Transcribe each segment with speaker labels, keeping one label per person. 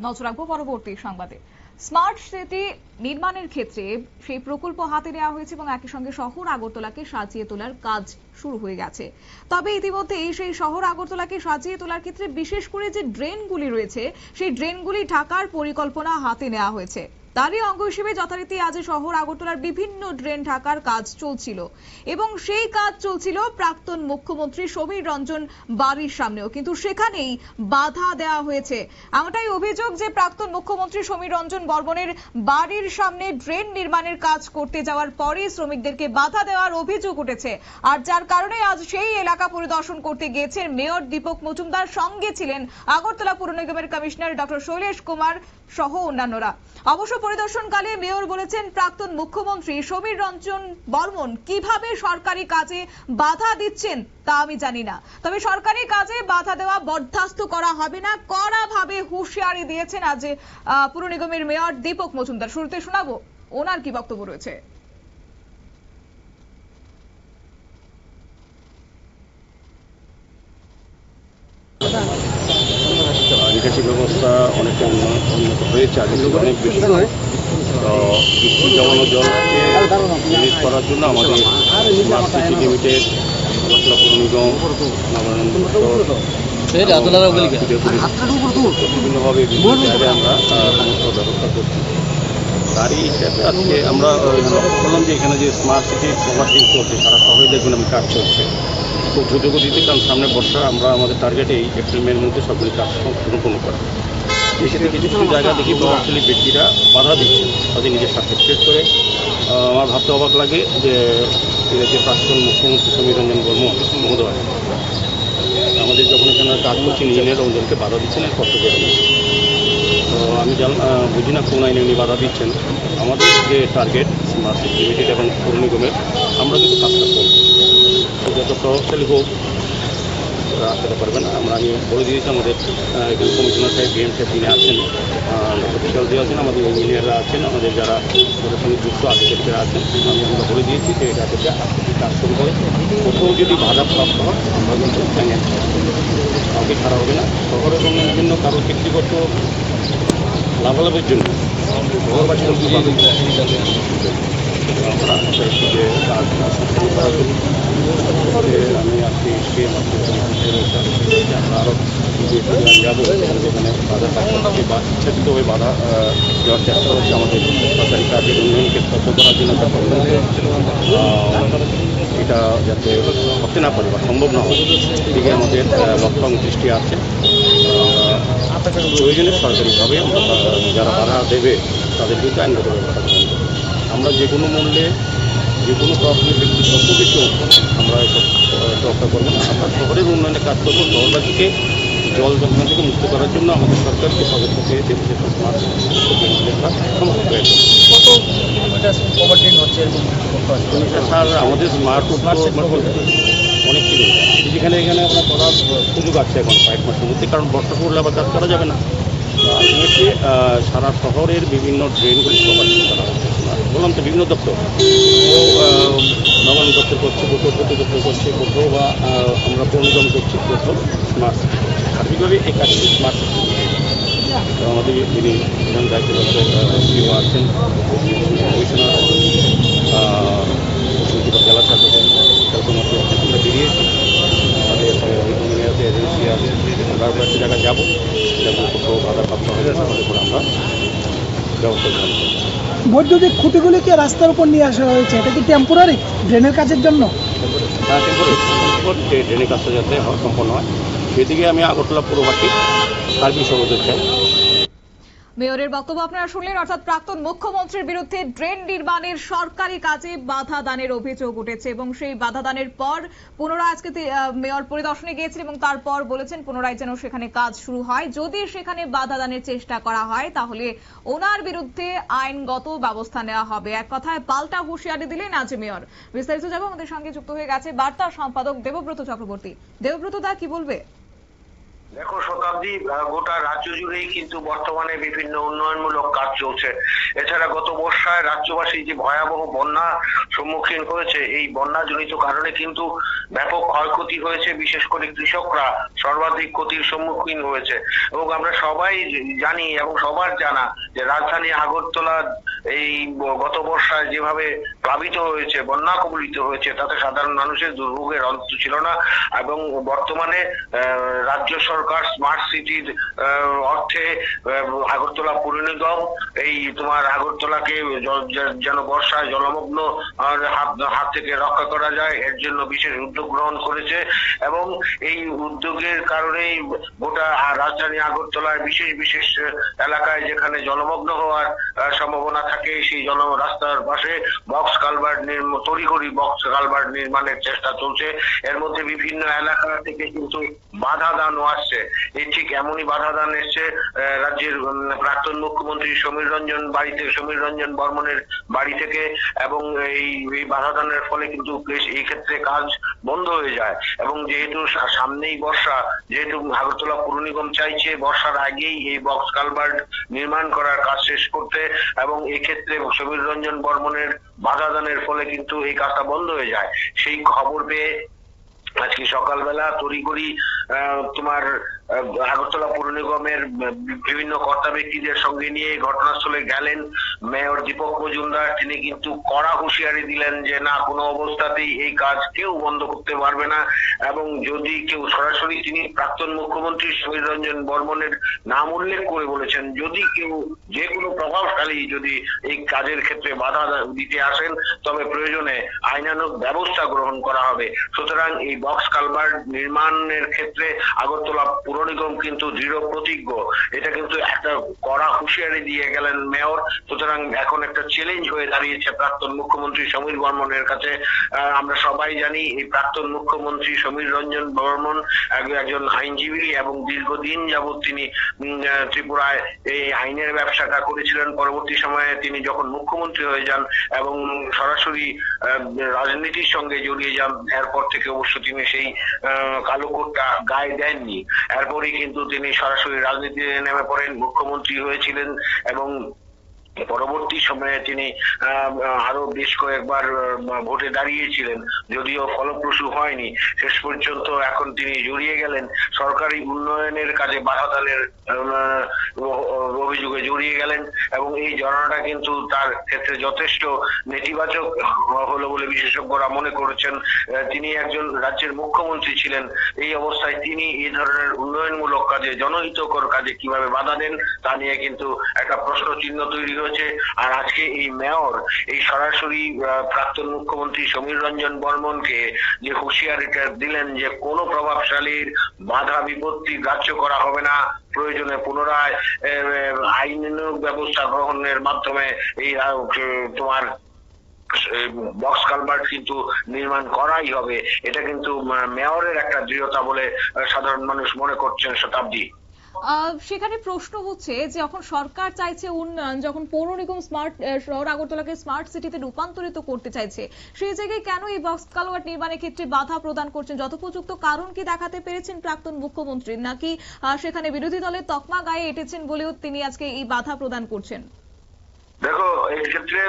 Speaker 1: নজর রাখবো পরবর্তী সংবাদে। স্মার্ট সিটি নির্মাণের ক্ষেত্রে সেই প্রকল্প হাতে নেওয়া হয়েছে এবং একই সঙ্গে শহর আগরতলাকে সাজিয়ে তোলার কাজ শুরু হয়ে গেছে। তবে ইতিমধ্যেই সেই শহর আগরতলাকে সাজিয়ে তোলার ক্ষেত্রে বিশেষ করে যে ড্রেনগুলি রয়েছে সেই ড্রেনগুলি ঢাকার পরিকল্পনা হাতে নেওয়া হয়েছে। তারই অঙ্গ হিসেবে যথারীতি আজ শহর আগরতলার বিভিন্ন ড্রেন ঢাকার কাজ চলছিল এবং সেই কাজ চলছিল প্রাক্তন মুখ্যমন্ত্রী সমীর রঞ্জন বাড়ির সামনেও, কিন্তু সেখানেই বাধা দেওয়া হয়েছে। এমনটাই অভিযোগ যে প্রাক্তন মুখ্যমন্ত্রী সমীর রঞ্জন বর্মনের বাড়ির সামনে ড্রেন নির্মাণের কাজ করতে যাওয়ার পরে শ্রমিকদেরকে বাধা দেওয়ার অভিযোগ উঠেছে, আর যার কারণে আজ সেই এলাকা পরিদর্শন করতে গিয়েছেন মেয়র দীপক মজুমদার। সঙ্গে ছিলেন আগরতলা পুর নিগমের কমিশনার ডক্টর শৈলেশ কুমার সহ অন্যান্যরা। অবশ্য পরিদর্শনকালে মেয়র বলেছেন প্রাক্তন মুখ্যমন্ত্রী সমীর রঞ্জন বর্মন কিভাবে সরকারি কাজে বাধা দিচ্ছেন তা আমি জানি না, তবে সরকারি কাজে বাধা দেওয়া বরদাস্ত করা হবে না, কড়াভাবে হুঁশিয়ারি দিয়েছেন আজ পুর নিগমের মেয়র দীপক মজুমদার। শুরুতে শোনাবো ওনার কি বক্তব্য রয়েছে।
Speaker 2: নিকাশি ব্যবস্থা অনেকটা উন্নত হয়েছে, আগে থেকে অনেক বেশি। বৃষ্টি জমানো জলকে ম্যানেজ করার জন্য আমাদের স্মার্ট সিটি লিমিটেড, আগরতলা পৌর নিগম, নবায়ন বিভিন্নভাবে বিভিন্ন জায়গায় আমরা সমস্ত ব্যবস্থা করছি। তারই হিসাবে আজকে আমরা বললাম যে এখানে যে স্মার্ট সিটি প্রভার্টিং চলছে সারা শহরে দেখবেন আমি কাজ চলছে খুব দ্রুত গতিতে, কারণ সামনে বর্ষা। আমরা আমাদের টার্গেট এই এপ্রিল মের মধ্যে সবগুলি কাজ সম্পূর্ণ করা। সেক্ষেত্রে কিছু কিছু জায়গা দেখি প্রভাবশালী ব্যক্তিরা বাধা দিচ্ছে তাদের নিজের স্বার্থে। বিশেষ করে আমার ভাবতে অবাক লাগে যে প্রাক্তন মুখ্যমন্ত্রী সমীর রঞ্জন বর্মন মহোদয় আমাদের যখন এখানে কাজ করছেন ইঞ্জিনিয়ার ওদেরকে বাধা দিচ্ছেন এর কষ্ট করে। তো আমি বুঝি না কোন আইনে উনি বাধা দিচ্ছেন। আমাদের যে টার্গেট স্মার্ট সিটি লিমিটেড এবং পৌর নিগমের, আমরা কিন্তু কাজটা করব যত প্রভাবশালী হোক আসতে পারবেন। আমি বলে দিয়েছি আমাদের এখানে কমিশনার সাহেব, ডিএম সাহেব তিনি আছেন, অফিসিয়ালরা আছেন, আমাদের ইঞ্জিনিয়াররা আছেন, আমাদের যারা ওদের সঙ্গে যুক্ত আর্কিটেক্টরা আছেন। আমরা বলে দিয়েছি যে এটা থেকে আর্থিক কাজ শুরু করে কোথাও যদি বাধা প্রাপ্ত হয় আমরা কিন্তু কাউকে ছাড়া হবে না। শহরের উন্নয়নের জন্য কারোর ব্যক্তিগত লাভালাভের জন্য শহরবাসী আমরা চাইছি যে কাজ শুরু করার জন্য আমি আজকে এসে আমরা আরও যাবো যেখানে বাধা থাকছে বা ইচ্ছাকৃতভাবে বাধা দেওয়ার চেষ্টা হচ্ছে আমাদের সরকারি কাজের উন্নয়নকে তথ্য করার জন্য এটা যাতে হতে না পারে বা সম্ভব না হয় এদিকে আমাদের লক্ষ্য দৃষ্টি আছে। প্রয়োজনে সরকারিভাবে আমরা যারা বাধা দেবে তাদের বিরুদ্ধে আইনগত ব্যবস্থা গ্রহণ করব। আমরা যে কোনো মূল্যে যে কোনো প্রবলেম ব্যক্তি যত কিছু আমরা এসব রক্ষা করবো না। আমরা শহরের উন্নয়নে কাজ করবো, শহরবাসীকে জল যন্ত্রণা থেকে মুক্ত করার জন্য আমাদের সরকারকে পদক্ষেপ নিয়েছে। স্মার্ট স্যার আমাদের স্মার্ট অনেক কিছু যেখানে এখানে আমরা করার সুযোগ আছে এখন কয়েক মাসের মধ্যে, কারণ বর্ষা পড়লে আবার কাজ করা যাবে না। আলটিমেটলি সারা শহরের বিভিন্ন ড্রেনগুলি প্রভাবিত করা হচ্ছে। বললাম তো বিভিন্ন দপ্তর, নবায়ন দপ্তর করছে, কোথাও প্রতি দপ্তর করছে, কোথাও বা আমরা পৌর নিগম করছি, কোথাও স্মার্ট সিটি। সার্বিকভাবে এই কাজটি স্মার্ট সিটি। আমাদের যিনি প্রধান দায়িত্বরত সিও আছেন, কমিশনার জেলা শাসক সেরকমভাবে আমরা বেরিয়েছি। আমাদের এজেন্সি আছে, আমরা কয়েকটি জায়গায় যাবো কোথাও বাধাপ্রাপ্ত হয়ে তাহলে করে আমরা ব্যবস্থা গ্রহণ করব।
Speaker 3: বৈদ্যুতিক খুঁটিগুলিকে রাস্তার উপর নিয়ে আসা হয়েছে, এটা কি টেম্পোরারি ড্রেনের কাজের জন্য?
Speaker 2: হ্যাঁ, টেম্পোরারি যে ড্রেনের কাজটা যাতে সম্পন্ন হয় সেদিকে আমি আগরতলা পুরবাসী সার্বিক সহযোগিতা চাই।
Speaker 1: মেয়রের বক্তব্য আপনারা শুনলেন, অর্থাৎ প্রাক্তন মুখ্যমন্ত্রীর বিরুদ্ধে ড্রেন নির্মাণের সরকারি কাজে বাধা দানের অভিযোগ উঠেছে এবং সেই বাধা দানের পর পুনরায় আজকে মেয়র পরিদর্শনে গিয়েছেন এবং তারপর বলেছেন পুনরায় যেন সেখানে কাজ শুরু হয়। যদি সেখানে বাধা দানের চেষ্টা করা হয় তাহলে ওনার বিরুদ্ধে আইনগত ব্যবস্থা নেওয়া হবে। এক কথায় পাল্টা হুঁশিয়ারি দিলেন আজ মেয়র। বিস্তারিত যাবো, আমাদের সঙ্গে যুক্ত হয়ে গেছে বার্তা সম্পাদক দেবব্রত চক্রবর্তী। দেবব্রত দা, কি বলবে?
Speaker 4: দেখো শতাব্দী, গোটা রাজ্য জুড়েই কিন্তু বর্তমানে বিভিন্ন উন্নয়নমূলক কাজ চলছে। এছাড়া গত বর্ষায় রাজ্যবাসী যে ভয়াবহ বন্যা সম্মুখীন হয়েছে, এই বন্যাজনিত কারণে কিন্তু ব্যাপক ক্ষয়ক্ষতি হয়েছে। বিশেষ করে কৃষকরা সর্বাধিক ক্ষতির সম্মুখীন হয়েছে এবং আমরা সবাই জানি এবং সবার জানা যে রাজধানী আগরতলা এই গত বর্ষায় যেভাবে প্লাবিত হয়েছে, বন্যা কবলিত হয়েছে, তাতে সাধারণ মানুষের দুর্ভোগের অন্ত ছিল না। এবং বর্তমানে রাজ্য সরকার স্মার্ট সিটির অর্থে আগরতলা পুর নিগম এই তোমার আগরতলাকে যেন বর্ষায় জলমগ্ন হাত থেকে রক্ষা করা যায়, এর জন্য বিশেষ উদ্যোগ গ্রহণ করেছে। এবং এই উদ্যোগের কারণেই গোটা রাজধানী আগরতলায় বিশেষ বিশেষ এলাকায় যেখানে জলমগ্ন হওয়ার সম্ভাবনা থাকে, সেই রাস্তার পাশে বক্স কালভার্ট তড়িঘড়ি বক্স কালভার্ট নির্মাণের চেষ্টা চলছে। এর মধ্যে বিভিন্ন এলাকা থেকে কিন্তু বাধা দানও আসছে। এই ঠিক এমনই বাধা দান এসছে রাজ্যের প্রাক্তন মুখ্যমন্ত্রী সমীর রঞ্জন বর্মনের বাড়ি থেকে। এবং এই বাধা দানের ফলে কিন্তু এই ক্ষেত্রে কাজ বন্ধ হয়ে যায়। এবং যেহেতু সামনেই বর্ষা, যেহেতু আগরতলা পুর নিগম চাইছে বর্ষার আগেই এই বক্স কালভার্ট নির্মাণ করার কাজ শেষ করতে, এবং এই ক্ষেত্রে সমীর রঞ্জন বর্মনের বাধা দানের ফলে কিন্তু এই কাজটা বন্ধ হয়ে যায়। সেই খবর পেয়ে আজকে সকালবেলা তড়িঘড়ি তোমার আগরতলা পুর নিগমের বিভিন্ন কর্তা ব্যক্তিদের সঙ্গে নিয়ে ঘটনাস্থলে গেলেন মেয়র দীপক মজুমদার। তিনি কিন্তু কড়া হুঁশিয়ারি দিলেন যে না, কোনো অবস্থাতেই এই কাজ কেউ বন্ধ করতে পারবে না। এবং যদি কেউ সরাসরি, তিনি প্রাক্তন মুখ্যমন্ত্রী সমীর রঞ্জন বর্মনের নাম উল্লেখ করে বলেছেন, যদি কেউ যে কোনো প্রভাবশালী যদি এই কাজের ক্ষেত্রে বাধা দিতে আসেন, তবে প্রয়োজনে আইনানুগ ব্যবস্থা গ্রহণ করা হবে। সুতরাং এই বক্স কালভার্ট নির্মাণের ক্ষেত্রে আগরতলা পুর নিগম কিন্তু দৃঢ় প্রতিজ্ঞ। এটা কিন্তু একটা কড়া হুঁশিয়ারি দিয়ে গেলেন মেয়র। সুতরাং এখন একটা চ্যালেঞ্জ হয়ে দাঁড়িয়েছে প্রাক্তন মুখ্যমন্ত্রী সমীর বর্মনের কাছে। আমরা সবাই জানি এই প্রাক্তন মুখ্যমন্ত্রী সমীর রঞ্জন বর্মন একজন আইনজীবী এবং দীর্ঘদিন যাবৎ তিনি ত্রিপুরায় এই আইনের ব্যবসাটা করেছিলেন। পরবর্তী সময়ে তিনি যখন মুখ্যমন্ত্রী হয়ে যান এবং সরাসরি রাজনীতির সঙ্গে জড়িয়ে যান, এরপর থেকে অবশ্য তিনি সেই কালো কোটটা গায়ে দেননি। এরপরই কিন্তু তিনি সরাসরি রাজনীতিতে নেমে পড়েন, মুখ্যমন্ত্রী হয়েছিলেন এবং পরবর্তী সময়ে তিনি আরো বেশ কয়েকবার ভোটে দাঁড়িয়েছিলেন, যদিও ফলপ্রসূ হয়নি। শেষ পর্যন্ত এখন তিনি জড়িয়ে গেলেন সরকারি উন্নয়নের কাজে বাধা দানের অভিযোগে জড়িয়ে গেলেন। এবং এই জড়ানোটা কিন্তু তার ক্ষেত্রে যথেষ্ট নেতিবাচক হলো বলে বিশেষজ্ঞরা মনে করেছেন। তিনি একজন রাজ্যের মুখ্যমন্ত্রী ছিলেন, এই অবস্থায় তিনি এই ধরনের উন্নয়নমূলক কাজে, জনহিতকর কাজে কিভাবে বাধা দেন তা নিয়ে কিন্তু একটা প্রশ্ন চিহ্ন তৈরি হয়েছে। আর আজকে এই মেয়র এই সরাসরি প্রাক্তন মুখ্যমন্ত্রী সমীর রঞ্জন বর্মনকে যে হুঁশিয়ারিটা দিলেন যে কোনো প্রভাবশালীর বাধা বিপত্তি গ্রাহ্য করা হবে না, প্রয়োজনে পুনরায় আইনানুগ ব্যবস্থা গ্রহণের মাধ্যমে এই তোমার বক্স কালভার্ট কিন্তু নির্মাণ করাই হবে, এটা কিন্তু মেয়রের একটা দৃঢ়তা বলে সাধারণ মানুষ মনে করছেন। শতাব্দী,
Speaker 1: সেখানে প্রশ্ন হচ্ছে যে যখন সরকার চাইছে উন্নয়ন, যখন পৌর নিগম স্মার্ট শহর আগরতলাকে স্মার্ট সিটিতে রূপান্তরিত করতে চাইছে, সেই জায়গায় কেন এই বক্স কালভার্ট নির্মাণের ক্ষেত্রে বাধা প্রদান করছেন? যথোপযুক্ত কারণ কি দেখাতে পেরেছেন প্রাক্তন মুখ্যমন্ত্রী, নাকি সেখানে বিরোধী দলের তকমা গায়ে এঁটেছেন বলেও তিনি আজকে এই বাধা প্রদান করছেন?
Speaker 4: দেখো, এই ক্ষেত্রে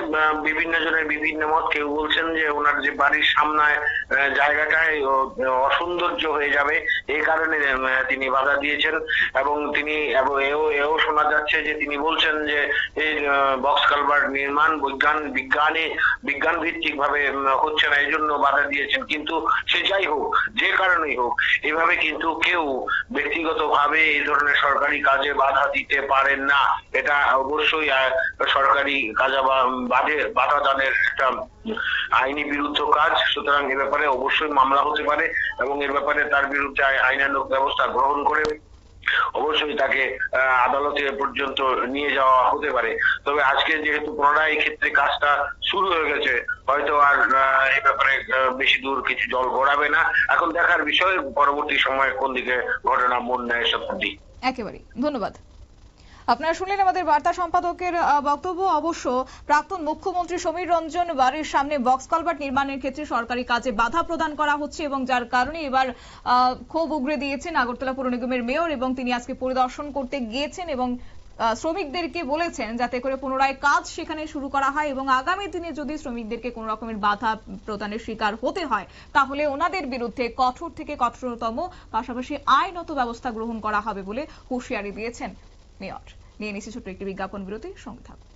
Speaker 4: বিভিন্ন জনের বিভিন্ন মত। কেউ বলছেন যে ওনার যে বাড়ির সামনায় জায়গাটায় অসৌন্দর্য হয়ে যাবে, এই কারণে তিনি বাধা দিয়েছেন। এবং তিনি এও শোনা যাচ্ছে যে তিনি বলছেন যে এই বক্স কালভার্ট নির্মাণ বিজ্ঞান ভিত্তিক ভাবে হচ্ছে না, এই জন্য বাধা দিয়েছেন। কিন্তু সে যাই হোক, যে কারণেই হোক, এভাবে কিন্তু কেউ ব্যক্তিগত ভাবে এই ধরনের সরকারি কাজে বাধা দিতে পারেন না। এটা অবশ্যই সরকারি কাজে বাধা দানের একটা আইনি বিরুদ্ধ কাজ। সুতরাং এ ব্যাপারে অবশ্যই মামলা হতে পারে এবং এর ব্যাপারে তার বিরুদ্ধে আইনানুগ ব্যবস্থা গ্রহণ করে অবশ্যই তাকে আদালতে পর্যন্ত নিয়ে যাওয়া হতে পারে। তবে আজকে যেহেতু পুনরায় এই ক্ষেত্রে কাজটা শুরু হয়ে গেছে, হয়তো আর এই ব্যাপারে বেশি দূর কিছু জল গড়াবে না। এখন দেখার বিষয় পরবর্তী সময়ে কোন দিকে ঘটনা মন নেয়। শতাব্দী,
Speaker 1: একেবারে ধন্যবাদ। আপনারা শুনলেন আমাদের বার্তা সম্পাদকের বক্তব্য। অবশ্য প্রাক্তন মুখ্যমন্ত্রী সমীর রঞ্জন বাড়ির সামনে বক্স কালভার্ট নির্মাণের ক্ষেত্রে সরকারি কাজে বাধা প্রদান করা হচ্ছে এবং যার কারণে এবার ক্ষোভ উগরে দিয়েছেন আগরতলা পৌর নিগমের মেয়র এবং তিনি আজকে পরিদর্শন করতে গিয়েছেন এবং শ্রমিকদেরকে বলেছেন যাতে করে পুনরায় কাজ সেখানে শুরু করা হয় এবং আগামী দিনে যদি শ্রমিকদেরকে কোনো রকমের বাধা প্রদানের শিকার হতে হয় তাহলে ওনাদের বিরুদ্ধে কঠোর থেকে কঠোরতম পাশাপাশি আইনত ব্যবস্থা গ্রহণ করা হবে বলে হুঁশিয়ারি দিয়েছেন মেয়র। নিয়ে নিচ্ছি ছোট্ট একটি বিজ্ঞাপন বিরতি, সঙ্গে থাকুন।